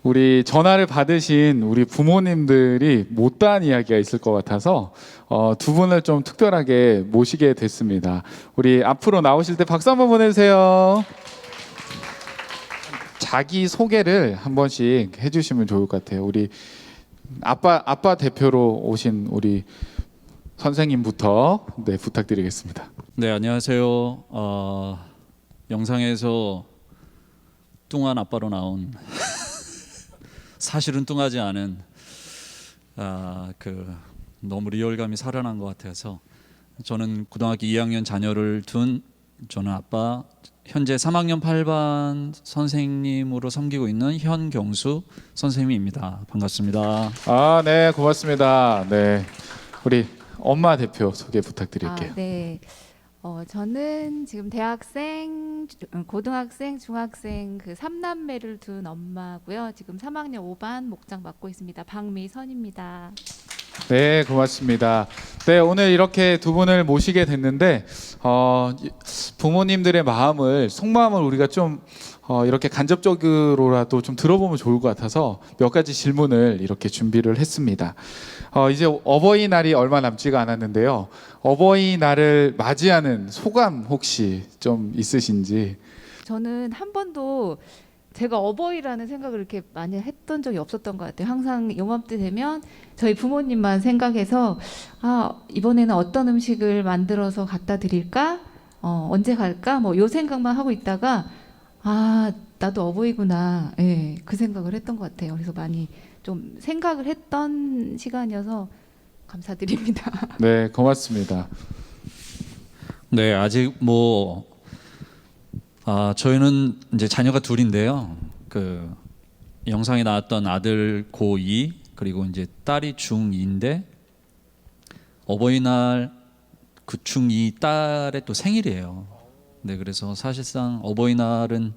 우리 전화를 받으신 우리 부모님들이 못다한 이야기가 있을 것 같아서 두 분을 좀 특별하게 모시게 됐습니다. 우리 앞으로 나오실 때 박수 한번 보내주세요. 자기 소개를 한 번씩 해주시면 좋을 것 같아요. 우리 아빠 대표로 오신 우리 선생님부터 부탁드리겠습니다. 네, 안녕하세요. 영상에서 뚱한 아빠로 나온 사실은 뚱하지 않은 너무 리얼감이 살아난 것 같아서 저는 고등학교 2학년 자녀를 둔 저는 아빠 현재 3학년 8반 선생님으로 섬기고 있는 현경수 선생님입니다. 반갑습니다. 네, 고맙습니다. 네, 우리 엄마 대표 소개 부탁드릴게요. 네. 저는 지금 대학생, 고등학생, 중학생 그 3남매를 둔 엄마고요. 지금 3학년 5반 목장 맡고 있습니다. 박미선입니다. 네, 고맙습니다. 네, 오늘 이렇게 두 분을 모시게 됐는데 부모님들의 마음을 속마음을 우리가 좀 이렇게 간접적으로라도 좀 들어보면 좋을 것 같아서 몇 가지 질문을 이렇게 준비를 했습니다. 이제 어버이날이 얼마 남지가 않았는데요. 어버이날을 맞이하는 소감 혹시 좀 있으신지? 저는 한 번도 제가 어버이라는 생각을 이렇게 많이 했던 적이 없었던 것 같아요. 항상 요맘때 되면 저희 부모님만 생각해서 이번에는 어떤 음식을 만들어서 갖다 드릴까? 언제 갈까? 뭐 요 생각만 하고 있다가 나도 어버이구나. 예, 그 생각을 했던 것 같아요. 그래서 많이 좀 생각을 했던 시간이어서 감사드립니다. 네, 고맙습니다. 네, 아직 저희는 이제 자녀가 둘인데요. 그 영상에 나왔던 아들 고2 그리고 이제 딸이 중2인데 어버이날 그 중2 딸의 또 생일이에요. 네, 그래서 사실상 어버이날은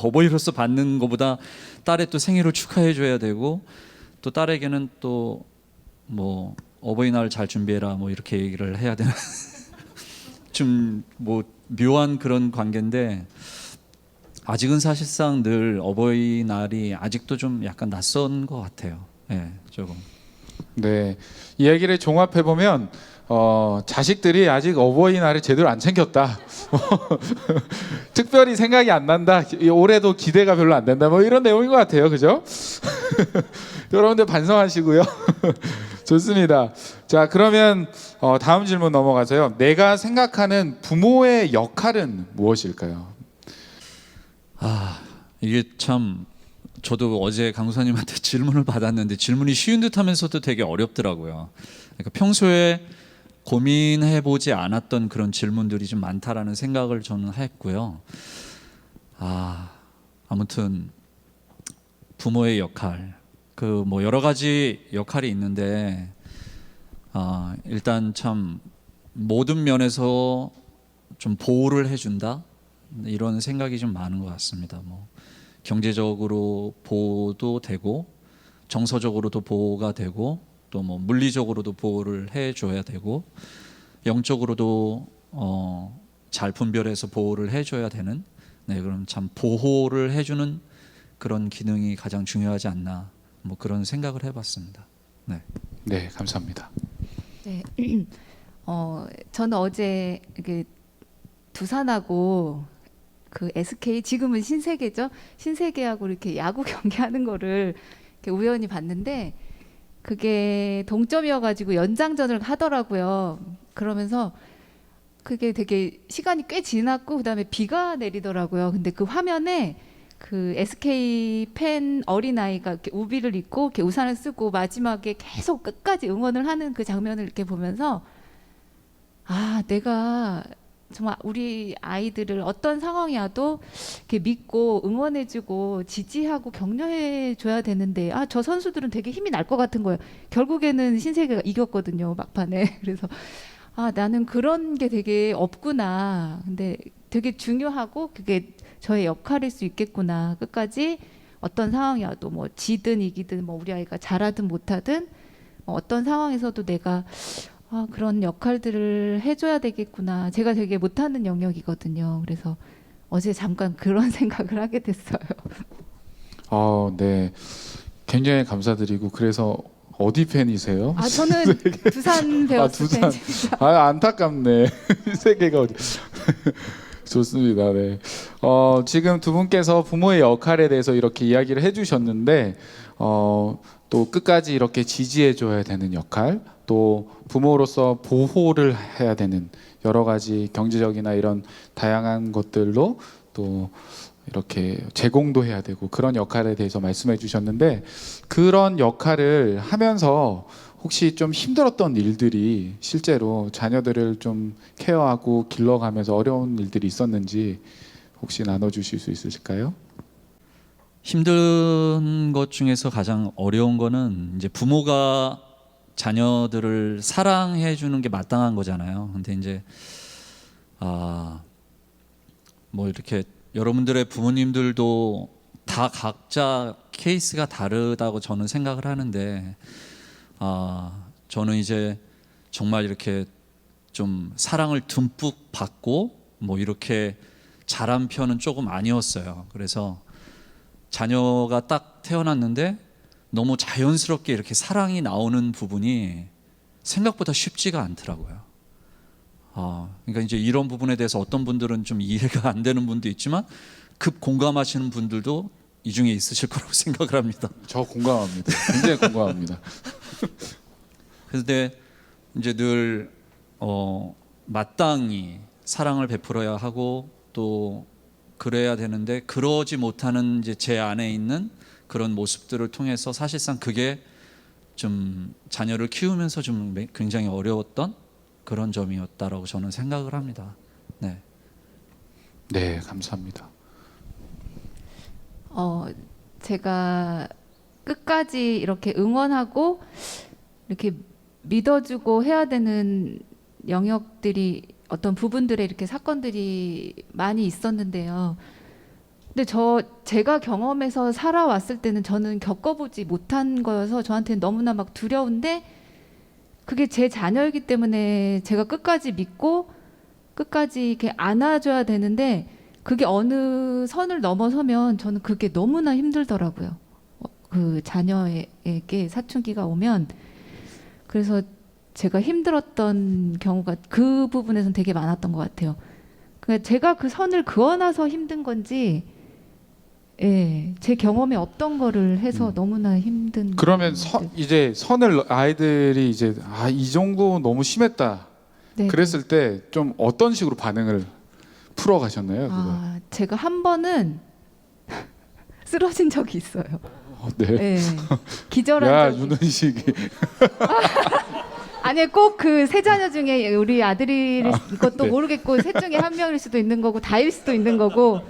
어버이로서 받는 것보다 딸의 또 생일을 축하해 줘야 되고 또 딸에게는 또 어버이날 잘 준비해라 이렇게 얘기를 해야 되나 좀 묘한 그런 관계인데 아직은 사실상 늘 어버이날이 아직도 좀 약간 낯선 것 같아요. 네, 조금. 네, 이야기를 종합해 보면 자식들이 아직 어버이날을 제대로 안 챙겼다. 특별히 생각이 안 난다. 올해도 기대가 별로 안 된다. 이런 내용인 것 같아요, 그죠? 여러분들 반성하시고요. 좋습니다. 자, 그러면 다음 질문 넘어가서요. 내가 생각하는 부모의 역할은 무엇일까요? 이게 참 저도 어제 강사님한테 질문을 받았는데 질문이 쉬운 듯하면서도 되게 어렵더라고요. 그러니까 평소에 고민해보지 않았던 그런 질문들이 좀 많다라는 생각을 저는 했고요. 아무튼 부모의 역할 여러 가지 역할이 있는데 일단 참 모든 면에서 좀 보호를 해준다 이런 생각이 좀 많은 것 같습니다. 경제적으로 보호도 되고 정서적으로도 보호가 되고 또 물리적으로도 보호를 해줘야 되고 영적으로도 잘 분별해서 보호를 해줘야 되는 그럼 참 보호를 해주는 그런 기능이 가장 중요하지 않나 그런 생각을 해봤습니다. 네, 감사합니다. 네, 저는 어제 두산하고 그 SK 지금은 신세계죠. 신세계하고 이렇게 야구 경기하는 거를 이렇게 우연히 봤는데 그게 동점이어가지고 연장전을 하더라고요. 그러면서 그게 되게 시간이 꽤 지났고 그다음에 비가 내리더라고요. 근데 그 화면에 그 SK 팬 어린아이가 이렇게 우비를 입고 이렇게 우산을 쓰고 마지막에 계속 끝까지 응원을 하는 그 장면을 이렇게 보면서 내가 정말 우리 아이들을 어떤 상황이어도 이렇게 믿고 응원해주고 지지하고 격려해줘야 되는데 저 선수들은 되게 힘이 날 것 같은 거예요. 결국에는 신세계가 이겼거든요, 막판에. 그래서 나는 그런 게 되게 없구나. 근데 되게 중요하고 그게 저의 역할일 수 있겠구나. 끝까지 어떤 상황이어도 지든 이기든 우리 아이가 잘하든 못하든 어떤 상황에서도 내가 그런 역할들을 해줘야 되겠구나. 제가 되게 못하는 영역이거든요. 그래서 어제 잠깐 그런 생각을 하게 됐어요. 네. 굉장히 감사드리고 그래서 어디 팬이세요? 아 저는 두산 베어스 두산. 팬입니다. 안타깝네. 세계가 어디? 좋습니다. 네. 지금 두 분께서 부모의 역할에 대해서 이렇게 이야기를 해주셨는데 또 끝까지 이렇게 지지해줘야 되는 역할, 또 부모로서 보호를 해야 되는 여러 가지 경제적이나 이런 다양한 것들로 또 이렇게 제공도 해야 되고 그런 역할에 대해서 말씀해 주셨는데 그런 역할을 하면서 혹시 좀 힘들었던 일들이 실제로 자녀들을 좀 케어하고 길러가면서 어려운 일들이 있었는지 혹시 나눠주실 수 있으실까요? 힘든 것 중에서 가장 어려운 거는 이제 부모가 자녀들을 사랑해 주는 게 마땅한 거잖아요. 근데 이제 뭐 이렇게 여러분들의 부모님들도 다 각자 케이스가 다르다고 저는 생각을 하는데 저는 이제 정말 이렇게 좀 사랑을 듬뿍 받고 뭐 이렇게 자란 편은 조금 아니었어요. 그래서 자녀가 딱 태어났는데 너무 자연스럽게 이렇게 사랑이 나오는 부분이 생각보다 쉽지가 않더라고요. 그러니까 이제 이런 부분에 대해서 어떤 분들은 좀 이해가 안 되는 분도 있지만 급 공감하시는 분들도 이 중에 있으실 거라고 생각을 합니다. 저 공감합니다. 굉장히 공감합니다. 그런데 이제 늘 마땅히 사랑을 베풀어야 하고 또 그래야 되는데 그러지 못하는 이제 제 안에 있는 그런 모습들을 통해서 사실상 그게 좀 자녀를 키우면서 좀 굉장히 어려웠던 그런 점이었다라고 저는 생각을 합니다. 네. 네, 감사합니다. 제가 끝까지 이렇게 응원하고 이렇게 믿어주고 해야 되는 영역들이 어떤 부분들에 이렇게 사건들이 많이 있었는데요. 근데 제가 경험해서 살아왔을 때는 저는 겪어보지 못한 거여서 저한테는 너무나 막 두려운데 그게 제 자녀이기 때문에 제가 끝까지 믿고 끝까지 이렇게 안아줘야 되는데 그게 어느 선을 넘어서면 저는 그게 너무나 힘들더라고요. 그 자녀에게 사춘기가 오면. 그래서 제가 힘들었던 경우가 그 부분에서는 되게 많았던 것 같아요. 그러니까 제가 그 선을 그어나서 힘든 건지 제 경험에 없던 거를 해서 너무나 힘든. 그러면 이제 선을 아이들이 이제 이 정도 너무 심했다. 네. 그랬을 때 좀 어떤 식으로 반응을 풀어 가셨나요? 제가 한 번은 쓰러진 적이 있어요. 네. 네. 기절한 야, 적이. 윤은식이. 아니 꼭 그 세 자녀 중에 우리 아들일 것도 네. 모르겠고 셋 중에 한 명일 수도 있는 거고 다일 수도 있는 거고.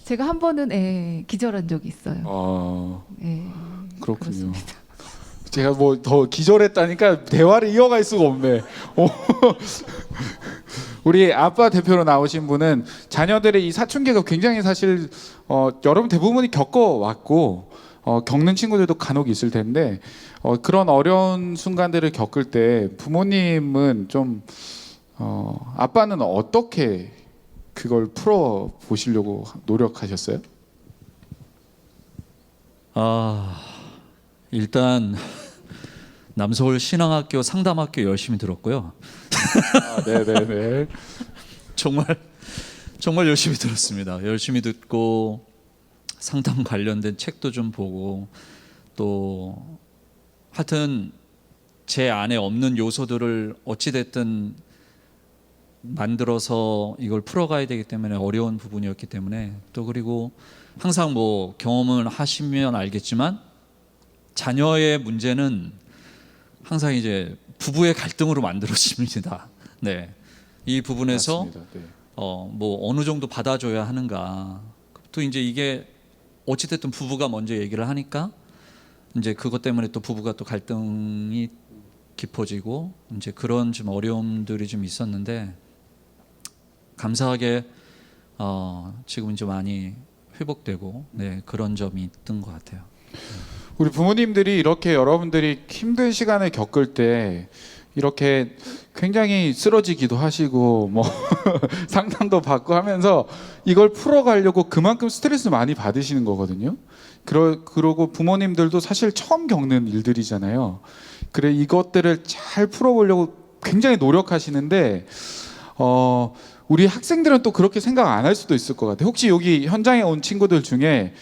제가 한 번은 기절한 적이 있어요. 그렇군요. 그렇습니다. 제가 뭐 더 기절했다니까 대화를 이어갈 수가 없네. 우리 아빠 대표로 나오신 분은 자녀들의 이 사춘기가 굉장히 사실 여러분 대부분이 겪어왔고 겪는 친구들도 간혹 있을 텐데 그런 어려운 순간들을 겪을 때 부모님은 좀 아빠는 어떻게 그걸 풀어 보시려고 노력하셨어요? 일단 남서울 신앙학교 상담학교 열심히 들었고요. 네네네. 정말 열심히 들었습니다. 열심히 듣고 상담 관련된 책도 좀 보고 또 하여튼 제 안에 없는 요소들을 어찌됐든 만들어서 이걸 풀어가야 되기 때문에 어려운 부분이었기 때문에 또 그리고 항상 뭐 경험을 하시면 알겠지만 자녀의 문제는 항상 이제 부부의 갈등으로 만들어집니다. 네, 이 부분에서 맞습니다. 네. 뭐 어느 정도 받아줘야 하는가. 또 이제 이게 어찌됐든 부부가 먼저 얘기를 하니까 이제 그것 때문에 또 부부가 또 갈등이 깊어지고 이제 그런 좀 어려움들이 좀 있었는데 감사하게 지금 이제 많이 회복되고 그런 점이 있던 것 같아요. 우리 부모님들이 이렇게 여러분들이 힘든 시간을 겪을 때 이렇게 굉장히 쓰러지기도 하시고 뭐 상담도 받고 하면서 이걸 풀어가려고 그만큼 스트레스 많이 받으시는 거거든요. 그러고 부모님들도 사실 처음 겪는 일들이잖아요. 그래 이것들을 잘 풀어보려고 굉장히 노력하시는데 우리 학생들은 또 그렇게 생각 안 할 수도 있을 것 같아요. 혹시 여기 현장에 온 친구들 중에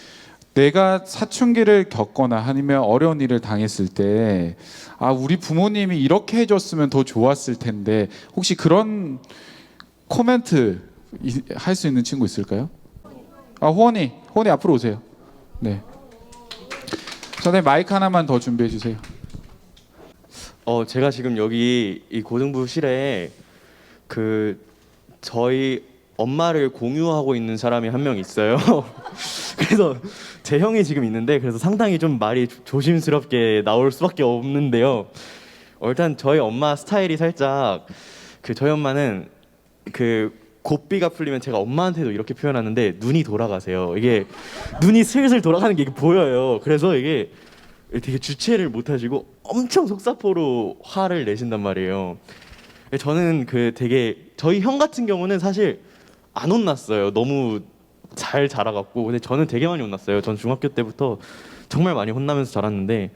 내가 사춘기를 겪거나 아니면 어려운 일을 당했을 때 우리 부모님이 이렇게 해줬으면 더 좋았을 텐데 혹시 그런 코멘트 할 수 있는 친구 있을까요? 호원이 앞으로 오세요. 네. 선생님 마이크 하나만 더 준비해 주세요. 제가 지금 여기 이 고등부실에 저희 엄마를 공유하고 있는 사람이 한 명 있어요. 그래서 제 형이 지금 있는데 그래서 상당히 좀 말이 조심스럽게 나올 수밖에 없는데요. 일단 저희 엄마 스타일이 살짝 저희 엄마는 고삐가 풀리면 제가 엄마한테도 이렇게 표현하는데 눈이 돌아가세요. 이게 눈이 슬슬 돌아가는 게 이게 보여요. 그래서 이게 되게 주체를 못 하시고 엄청 속사포로 화를 내신단 말이에요. 저는 되게 저희 형 같은 경우는 사실 안 혼났어요. 너무 잘 자라갖고. 근데 저는 되게 많이 혼났어요. 전 중학교 때부터 정말 많이 혼나면서 자랐는데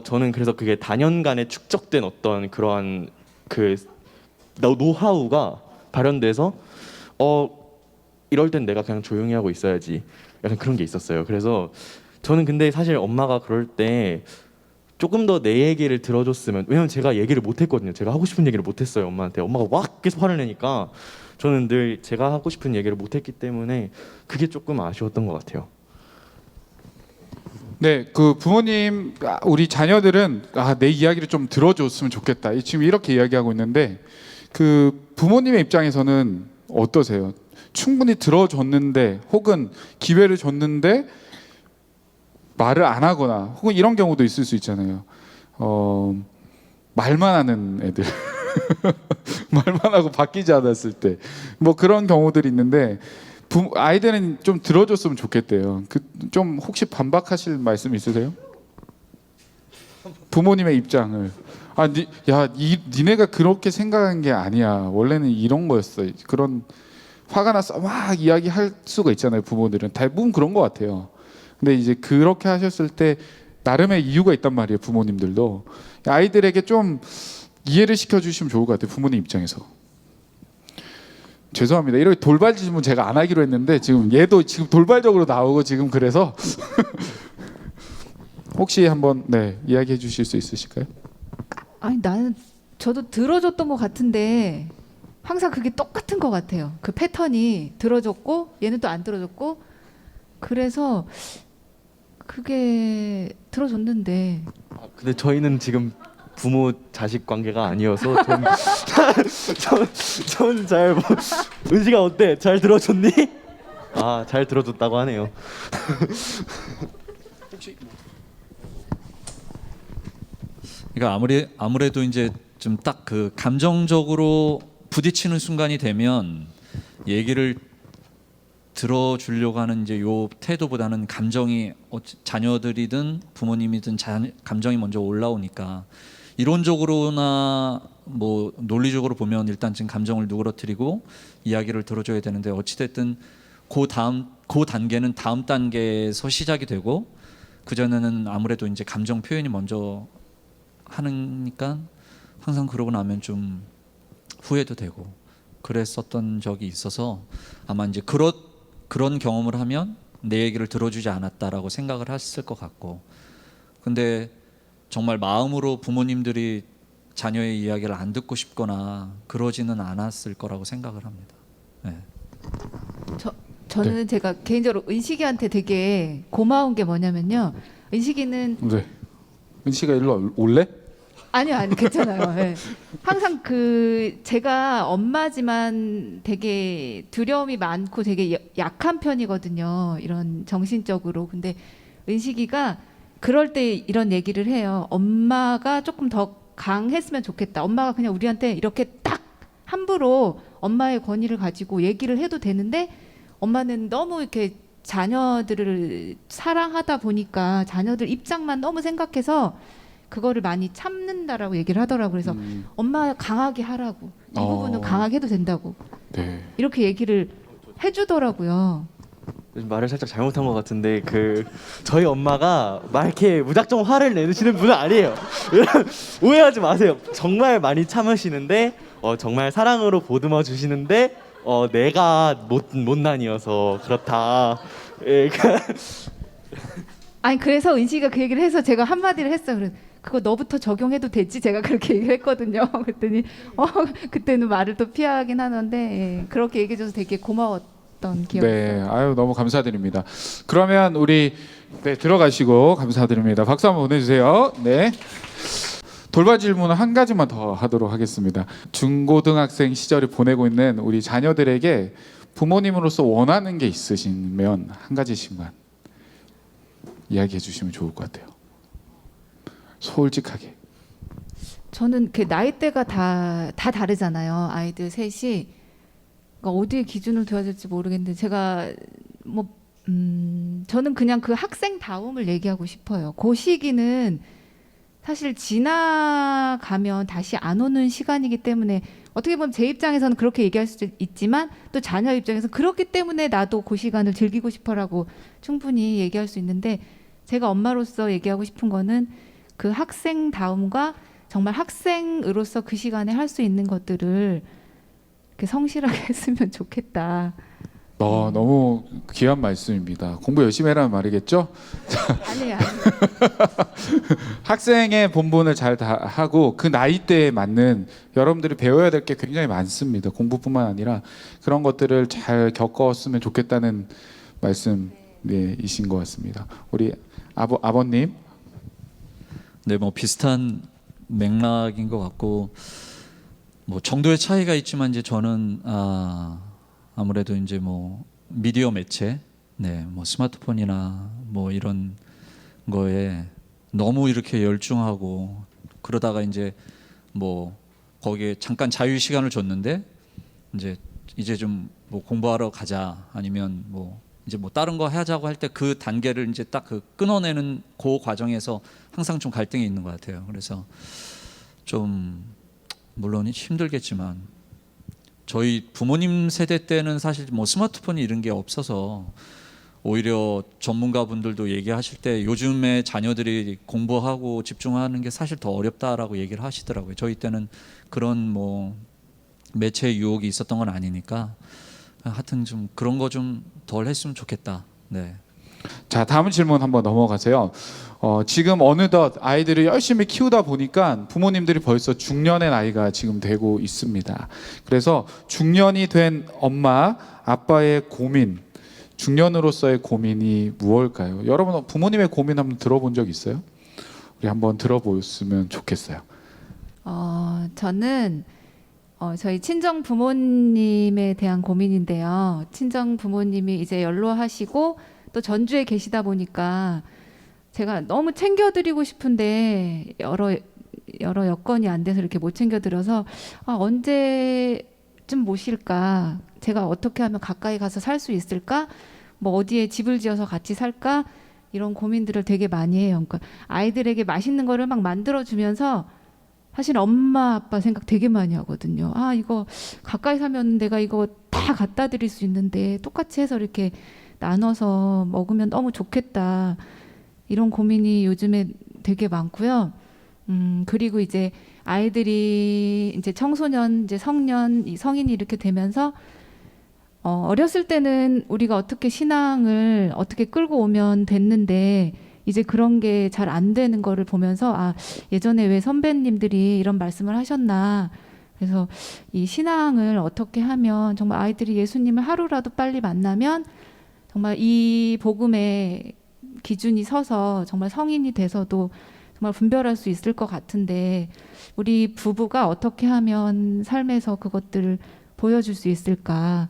저는 그래서 그게 다년간에 축적된 어떤 그러한 노하우가 발현돼서 이럴 땐 내가 그냥 조용히 하고 있어야지 약간 그런 게 있었어요. 그래서 저는 근데 사실 엄마가 그럴 때 조금 더 내 얘기를 들어줬으면, 왜냐면 제가 얘기를 못했거든요. 제가 하고 싶은 얘기를 못했어요 엄마한테. 엄마가 막 계속 화를 내니까 저는 늘 제가 하고 싶은 얘기를 못했기 때문에 그게 조금 아쉬웠던 것 같아요. 네, 부모님 우리 자녀들은 내 이야기를 좀 들어줬으면 좋겠다. 지금 이렇게 이야기하고 있는데 부모님의 입장에서는 어떠세요? 충분히 들어줬는데 혹은 기회를 줬는데 말을 안 하거나 혹은 이런 경우도 있을 수 있잖아요. 말만 하는 애들 말만 하고 바뀌지 않았을 때 뭐 그런 경우들이 있는데 아이들은 좀 들어줬으면 좋겠대요. 좀 혹시 반박하실 말씀 있으세요? 부모님의 입장을 니네가 그렇게 생각한 게 아니야. 원래는 이런 거였어. 그런 화가 나서 막 이야기할 수가 있잖아요. 부모들은 대부분 그런 것 같아요. 근데 이제 그렇게 하셨을 때 나름의 이유가 있단 말이에요. 부모님들도 아이들에게 좀 이해를 시켜주시면 좋을 것 같아요. 부모님 입장에서. 죄송합니다. 이렇게 돌발 질문 제가 안 하기로 했는데 지금 얘도 지금 돌발적으로 나오고 지금 그래서 혹시 한번 이야기해 주실 수 있으실까요? 아니 저도 들어줬던 것 같은데 항상 그게 똑같은 것 같아요. 그 패턴이 들어줬고 얘는 또 안 들어줬고 그래서 그게 들어줬는데. 근데 저희는 지금 부모 자식 관계가 아니어서 전 잘 은식아 어때? 잘 들어줬니? 잘 들어줬다고 하네요. 그러니까 아무래도 이제 좀 딱 감정적으로 부딪히는 순간이 되면 얘기를 들어주려고 하는 이제 요 태도보다는 감정이 자녀들이든 부모님이든 감정이 먼저 올라오니까 이론적으로나 뭐 논리적으로 보면 일단 지금 감정을 누그러뜨리고 이야기를 들어줘야 되는데 어찌됐든 그 단계는 다음 단계에서 시작이 되고 그 전에는 아무래도 이제 감정 표현이 먼저 하니까 항상 그러고 나면 좀 후회도 되고 그랬었던 적이 있어서 아마 이제 그런 경험을 하면 내 얘기를 들어주지 않았다라고 생각을 했을 것 같고 근데 정말 마음으로 부모님들이 자녀의 이야기를 안 듣고 싶거나 그러지는 않았을 거라고 생각을 합니다. 네. 저는 제가 개인적으로 은식이한테 되게 고마운 게 뭐냐면요. 은식이는 은식아 일로 올래? 아니요 괜찮아요. 네. 항상 제가 엄마지만 되게 두려움이 많고 되게 약한 편이거든요. 이런 정신적으로. 근데 은식이가 그럴 때 이런 얘기를 해요. 엄마가 조금 더 강했으면 좋겠다. 엄마가 그냥 우리한테 이렇게 딱 함부로 엄마의 권위를 가지고 얘기를 해도 되는데 엄마는 너무 이렇게 자녀들을 사랑하다 보니까 자녀들 입장만 너무 생각해서 그거를 많이 참는다라고 얘기를 하더라고요. 그래서 엄마 강하게 하라고, 이 부분은 강하게 해도 된다고 네. 이렇게 얘기를 해주더라고요. 말을 살짝 잘못한 것 같은데 저희 엄마가 막 이렇게 무작정 화를 내시는 분은 아니에요. 오해하지 마세요. 정말 많이 참으시는데 정말 사랑으로 보듬어 주시는데 내가 못난이어서 그렇다. 예, 아니 그래서 은식이가 그 얘기를 해서 제가 한마디를 했어요. 그래서 그거 너부터 적용해도 되지? 제가 그렇게 얘기를 했거든요. 그랬더니 그때는 말을 또 피하긴 하는데 예, 그렇게 얘기해줘서 되게 고마웠던 기억이 네, 있어요. 아유 너무 감사드립니다. 그러면 우리 들어가시고 감사드립니다. 박수 한번 보내주세요. 네. 돌발 질문을 한 가지만 더 하도록 하겠습니다. 중고등학생 시절을 보내고 있는 우리 자녀들에게 부모님으로서 원하는 게 있으시면 한 가지씩만 이야기해 주시면 좋을 것 같아요. 솔직하게. 저는 그 나이대가 다 다르잖아요. 아이들 셋이. 그러니까 어디에 기준을 둬야 될지 모르겠는데 제가 저는 그냥 그 학생다움을 얘기하고 싶어요. 그 시기는 사실 지나가면 다시 안 오는 시간이기 때문에 어떻게 보면 제 입장에서는 그렇게 얘기할 수도 있지만 또 자녀 입장에서 그렇기 때문에 나도 그 시간을 즐기고 싶어라고 충분히 얘기할 수 있는데 제가 엄마로서 얘기하고 싶은 거는 그 학생다움과 정말 학생으로서 그 시간에 할 수 있는 것들을 이렇게 성실하게 했으면 좋겠다. 너무 귀한 말씀입니다. 공부 열심히 해라는 말이겠죠? 아니에요. 학생의 본분을 잘 다 하고 그 나이대에 맞는 여러분들이 배워야 될 게 굉장히 많습니다. 공부뿐만 아니라 그런 것들을 잘 겪었으면 좋겠다는 말씀이신 것 같습니다. 우리 아버님. 네, 뭐 비슷한 맥락인 것 같고 뭐 정도의 차이가 있지만 이제 저는 아무래도 이제 뭐 미디어 매체, 네, 뭐 스마트폰이나 뭐 이런 거에 너무 이렇게 열중하고 그러다가 이제 뭐 거기에 잠깐 자유 시간을 줬는데 이제 좀 뭐 공부하러 가자 아니면 뭐 이제 뭐 다른 거 하자고 할 때 그 단계를 이제 딱 그 끊어내는 그 과정에서 항상 좀 갈등이 있는 것 같아요. 그래서 좀 물론 힘들겠지만 저희 부모님 세대 때는 사실 뭐 스마트폰이 이런 게 없어서 오히려 전문가분들도 얘기하실 때 요즘에 자녀들이 공부하고 집중하는 게 사실 더 어렵다라고 얘기를 하시더라고요. 저희 때는 그런 뭐 매체 유혹이 있었던 건 아니니까 하여튼 좀 그런 거 좀 덜 했으면 좋겠다. 네. 자, 다음 질문 한번 넘어가세요. 지금 어느덧 아이들을 열심히 키우다 보니까 부모님들이 벌써 중년의 나이가 지금 되고 있습니다. 그래서 중년이 된 엄마, 아빠의 고민, 중년으로서의 고민이 무엇일까요? 여러분 부모님의 고민 한번 들어본 적 있어요? 우리 한번 들어보셨으면 좋겠어요. 저는 저희 친정 부모님에 대한 고민인데요. 친정 부모님이 이제 연로하시고 또 전주에 계시다 보니까 제가 너무 챙겨드리고 싶은데 여러 여건이 안 돼서 이렇게 못 챙겨드려서 언제쯤 모실까? 제가 어떻게 하면 가까이 가서 살 수 있을까? 뭐 어디에 집을 지어서 같이 살까? 이런 고민들을 되게 많이 해요. 그러니까 아이들에게 맛있는 거를 막 만들어주면서 사실 엄마 아빠 생각 되게 많이 하거든요. 이거 가까이 살면 내가 이거 다 갖다 드릴 수 있는데 똑같이 해서 이렇게 나눠서 먹으면 너무 좋겠다. 이런 고민이 요즘에 되게 많고요. 그리고 이제 아이들이 이제 청소년, 이제 성년, 성인이 이렇게 되면서 어렸을 때는 우리가 어떻게 신앙을 어떻게 끌고 오면 됐는데 이제 그런 게 잘 안 되는 거를 보면서 예전에 왜 선배님들이 이런 말씀을 하셨나. 그래서 이 신앙을 어떻게 하면 정말 아이들이 예수님을 하루라도 빨리 만나면 정말 이 복음의 기준이 서서 정말 성인이 돼서도 정말 분별할 수 있을 것 같은데 우리 부부가 어떻게 하면 삶에서 그것들을 보여줄 수 있을까.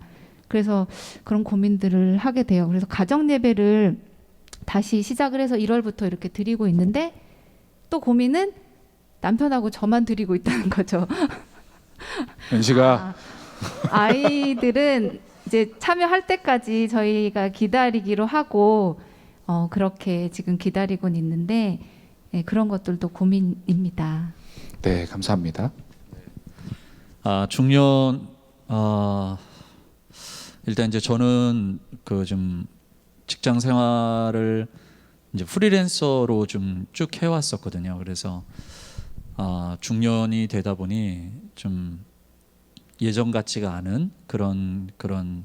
그래서 그런 고민들을 하게 돼요. 그래서 가정 예배를 다시 시작을 해서 1월부터 이렇게 드리고 있는데 또 고민은 남편하고 저만 드리고 있다는 거죠. 은식아. 아이들은 이제 참여할 때까지 저희가 기다리기로 하고 그렇게 지금 기다리고 있는데 예, 그런 것들도 고민입니다. 네, 감사합니다. 중년 일단 이제 저는 그 좀 직장 생활을 이제 프리랜서로 좀 쭉 해왔었거든요. 그래서 중년이 되다 보니 좀 예전 같지가 않은 그런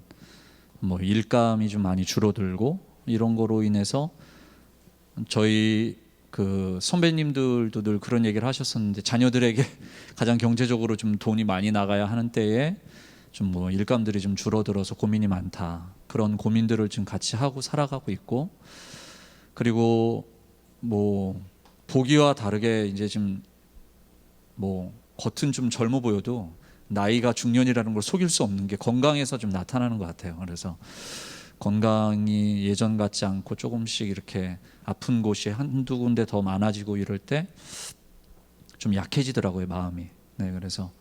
뭐 일감이 좀 많이 줄어들고 이런 거로 인해서 저희 그 선배님들도 늘 그런 얘기를 하셨었는데 자녀들에게 가장 경제적으로 좀 돈이 많이 나가야 하는 때에 좀 뭐 일감들이 좀 줄어들어서 고민이 많다. 그런 고민들을 지금 같이 하고 살아가고 있고, 그리고 뭐 보기와 다르게 이제 좀 뭐 겉은 좀 젊어 보여도 나이가 중년이라는 걸 속일 수 없는 게 건강에서 좀 나타나는 것 같아요. 그래서 건강이 예전 같지 않고 조금씩 이렇게 아픈 곳이 한두 군데 더 많아지고 이럴 때 좀 약해지더라고요, 마음이. 네, 그래서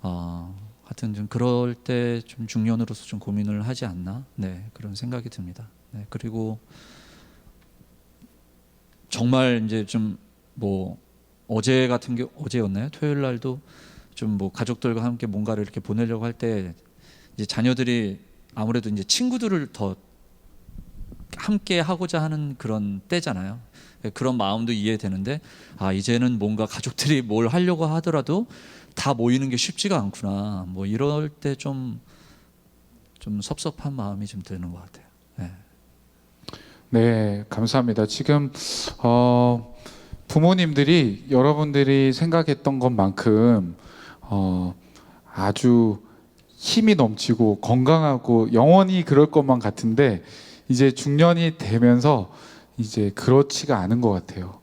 하여튼 좀 그럴 때 좀 중년으로서 좀 고민을 하지 않나, 네, 그런 생각이 듭니다. 네, 그리고 정말 이제 좀 뭐 어제 같은 게 어제였나요? 토요일 날도 좀 뭐 가족들과 함께 뭔가를 이렇게 보내려고 할 때 이제 자녀들이 아무래도 이제 친구들을 더 함께 하고자 하는 그런 때잖아요. 그런 마음도 이해되는데 이제는 뭔가 가족들이 뭘 하려고 하더라도 다 모이는 게 쉽지가 않구나. 뭐 이럴 때 좀 섭섭한 마음이 좀 드는 것 같아요. 네. 네, 감사합니다. 지금 부모님들이 여러분들이 생각했던 것만큼 아주 힘이 넘치고 건강하고 영원히 그럴 것만 같은데 이제 중년이 되면서 이제 그렇지가 않은 것 같아요.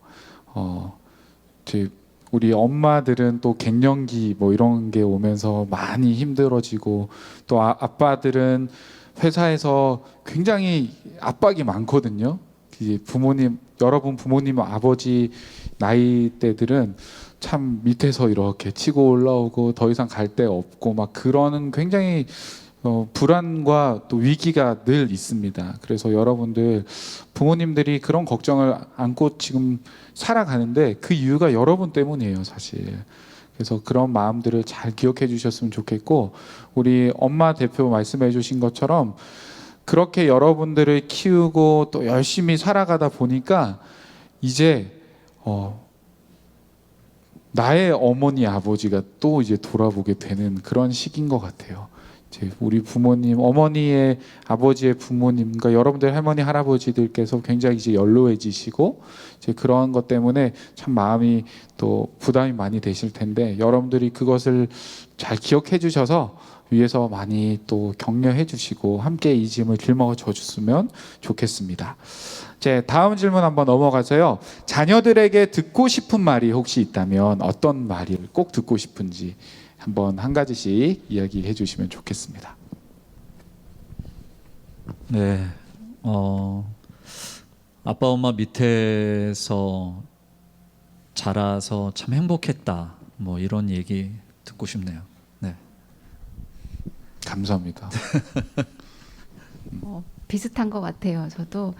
이제 우리 엄마들은 또 갱년기 뭐 이런 게 오면서 많이 힘들어지고 또 아빠들은 회사에서 굉장히 압박이 많거든요. 이제 부모님, 여러분 부모님 아버지 나이대들은 참 밑에서 이렇게 치고 올라오고 더 이상 갈 데 없고 막 그러는 굉장히 불안과 또 위기가 늘 있습니다. 그래서 여러분들 부모님들이 그런 걱정을 안고 지금 살아가는데 그 이유가 여러분 때문이에요, 사실. 그래서 그런 마음들을 잘 기억해 주셨으면 좋겠고, 우리 엄마 대표 말씀해 주신 것처럼 그렇게 여러분들을 키우고 또 열심히 살아가다 보니까 이제 나의 어머니 아버지가 또 이제 돌아보게 되는 그런 시기인 것 같아요. 이제 우리 부모님, 어머니의 아버지의 부모님, 그러니까 여러분들 할머니 할아버지들께서 굉장히 이제 연로해지시고 이제 그런 것 때문에 참 마음이 또 부담이 많이 되실 텐데 여러분들이 그것을 잘 기억해 주셔서 위에서 많이 또 격려해 주시고 함께 이 짐을 짊어져 줬으면 좋겠습니다. 이제 다음 질문 한번 넘어가서요. 자녀들에게 듣고 싶은 말이 혹시 있다면 어떤 말을 꼭 듣고 싶은지 한번 한 가지씩 이야기해 주시면 좋겠습니다. 네, 아빠 엄마 밑에서 자라서 참 행복했다. 뭐 이런 얘기 듣고 싶네요. 네. 감사합니다. 비슷한 것 같아요. 저도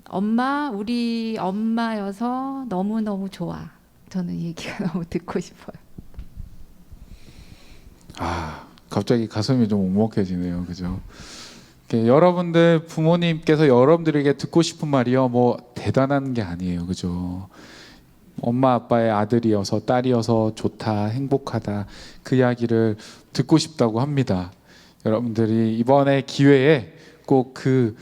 엄마, 우리 엄마여서 너무너무 좋아. 저는 이 얘기가 너무 듣고 싶어요. 갑자기 가슴이 좀 먹먹해지네요. 그죠? 여러분들 부모님께서 여러분들에게 듣고 싶은 말이요, 뭐 대단한 게 아니에요. 그죠? 엄마 아빠의 아들이어서 딸이어서 좋다, 행복하다, 그 이야기를 듣고 싶다고 합니다. 여러분들이 이번에 기회에 꼭 그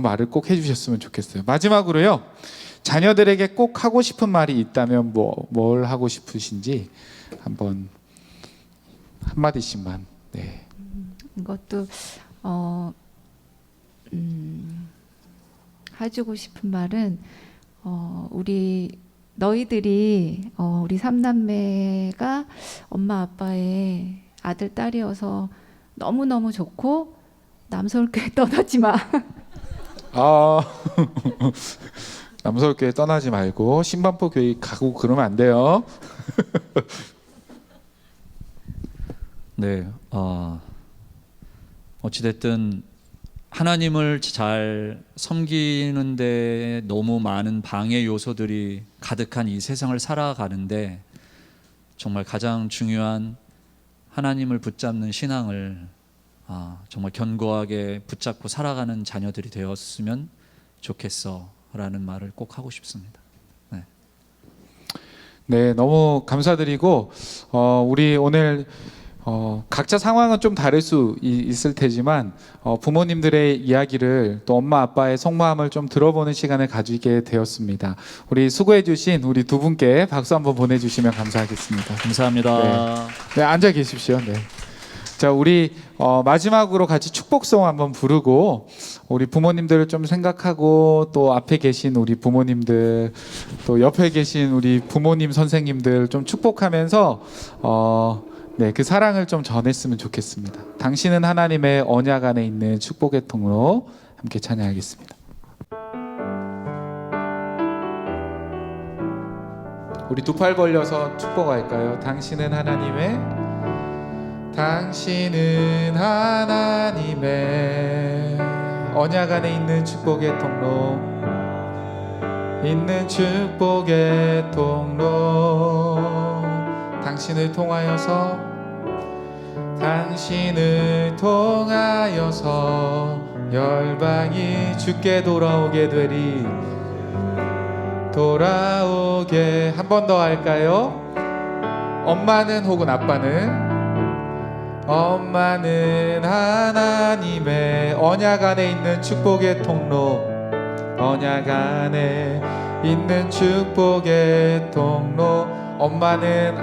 말을 꼭 해주셨으면 좋겠어요. 마지막으로요, 자녀들에게 꼭 하고 싶은 말이 있다면 뭘 하고 싶으신지 한번 한마디씩만. 네. 이것도 해주고 싶은 말은 우리 너희들이 우리 삼남매가 엄마 아빠의 아들 딸이어서 너무너무 좋고 남서울교회 떠나지 마. 남서울교회 떠나지 말고 신반포 교회 가고 그러면 안 돼요. 네, 어찌됐든 하나님을 잘 섬기는데 너무 많은 방해 요소들이 가득한 이 세상을 살아가는데 정말 가장 중요한 하나님을 붙잡는 신앙을 정말 견고하게 붙잡고 살아가는 자녀들이 되었으면 좋겠어라는 말을 꼭 하고 싶습니다. 네, 너무 감사드리고 우리 오늘 각자 상황은 좀 다를 수 있을 테지만 부모님들의 이야기를 또 엄마 아빠의 속마음을 좀 들어보는 시간을 가지게 되었습니다. 우리 수고해주신 우리 두 분께 박수 한번 보내주시면 감사하겠습니다. 감사합니다. 네, 앉아 계십시오. 네. 자, 우리 마지막으로 같이 축복송 한번 부르고 우리 부모님들을 좀 생각하고 또 앞에 계신 우리 부모님들 또 옆에 계신 우리 부모님 선생님들 좀 축복하면서 네, 그 사랑을 좀 전했으면 좋겠습니다. 당신은 하나님의 언약 안에 있는 축복의 통로 함께 찬양하겠습니다. 우리 두 팔 벌려서 축복할까요? 당신은 하나님의 언약 안에 있는 축복의 통로 당신을 통하여서 열방이 주께 돌아오게 한 번 더 할까요? 엄마는 혹은 아빠는 하나님의 언약 안에 있는 축복의 통로 엄마는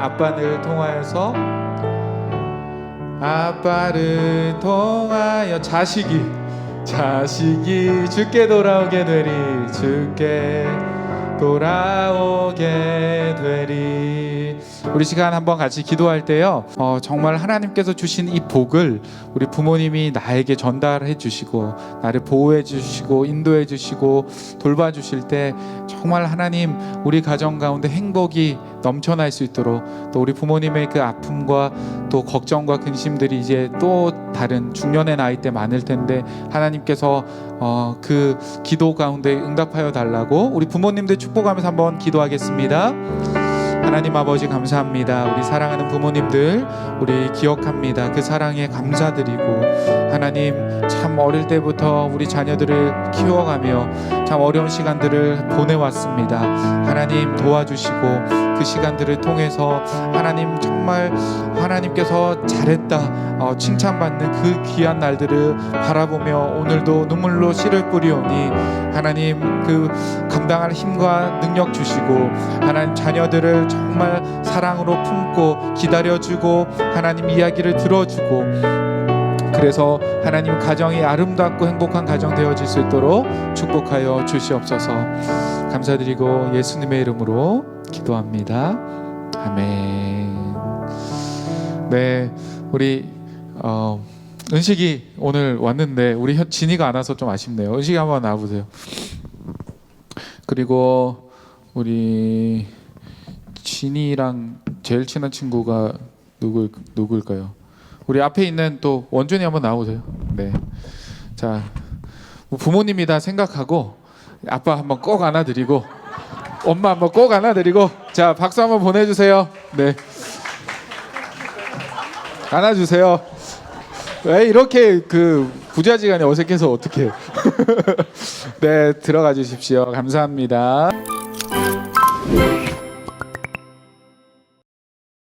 아빠를 통하여 자식이 주께 돌아오게 되리. 우리 시간 한번 같이 기도할 때요, 정말 하나님께서 주신 이 복을 우리 부모님이 나에게 전달해 주시고 나를 보호해 주시고 인도해 주시고 돌봐주실 때 정말 하나님 우리 가정 가운데 행복이 넘쳐날 수 있도록, 또 우리 부모님의 그 아픔과 또 걱정과 근심들이 이제 또 다른 중년의 나이 때 많을 텐데 하나님께서 그 기도 가운데 응답하여 달라고 우리 부모님들 축복하면서 한번 기도하겠습니다. 하나님 아버지 감사합니다. 우리 사랑하는 부모님들 우리 기억합니다. 그 사랑에 감사드리고 하나님 참 어릴 때부터 우리 자녀들을 키워가며 참 어려운 시간들을 보내왔습니다. 하나님 도와주시고 그 시간들을 통해서 하나님 정말 하나님께서 잘했다 칭찬받는 그 귀한 날들을 바라보며 오늘도 눈물로 씨를 뿌리오니 하나님 그 감당할 힘과 능력 주시고 하나님 자녀들을 정말 사랑으로 품고 기다려주고 하나님 이야기를 들어주고 그래서 하나님 가정이 아름답고 행복한 가정 되어질 수 있도록 축복하여 주시옵소서. 감사드리고 예수님의 이름으로 기도합니다. 아멘. 네, 우리 은식이 오늘 왔는데 우리 진이가 안 와서 좀 아쉽네요. 은식이 한번 나와보세요. 그리고 우리 진이랑 제일 친한 친구가 누구일까요? 우리 앞에 있는 또 원준이 한번 나오세요. 네, 자 부모님이 다 생각하고 아빠 한번 꼭 안아드리고 엄마 한번 꼭 안아드리고 자 박수 한번 보내주세요. 네, 안아주세요. 왜 이렇게 그 부자지간이 어색해서 어떡해. 네, 들어가 주십시오. 감사합니다.